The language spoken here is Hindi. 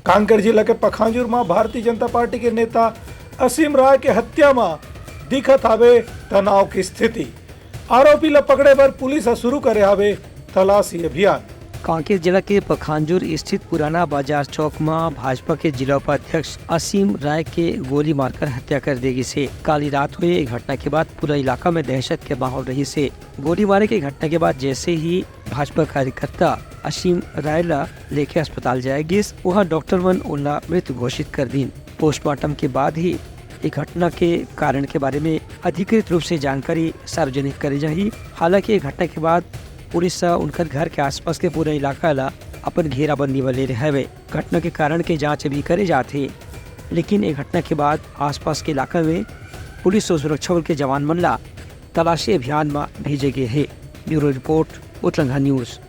कांकेर जिला के पखांजूर में भारतीय जनता पार्टी के नेता असीम राय के हत्या में दिखत हवे तनाव की स्थिति। आरोपी ला पकड़े पर पुलिस शुरू करे हवे तलाशी अभियान। कांकेर जिला के पखांजूर स्थित पुराना बाजार चौक में भाजपा के जिला उपाध्यक्ष असीम राय के गोली मारकर हत्या कर देगी से काली रात हुए घटना के बाद पूरा इलाका में दहशत के माहौल रही से गोली मारे की घटना के बाद जैसे ही भाजपा कार्यकर्ता असीम राय ला लेके अस्पताल जाएगी वहाँ डॉक्टर वन उन्हें मृत घोषित कर दी। पोस्टमार्टम के बाद ही इस घटना के कारण के बारे में अधिकृत रूप से जानकारी सार्वजनिक करी जाएगी। हालांकि ये घटना के बाद पुलिस उनकर घर के आसपास के पूरा इलाका ला अपन घेराबंदी में ले रहे। घटना के कारण के जांच भी करे जाते, लेकिन ये घटना के बाद आसपास के इलाका में पुलिस और सुरक्षा बल के जवान मन ला तलाशी अभियान में भेजे गए है। Bureau report Uttarakhand news.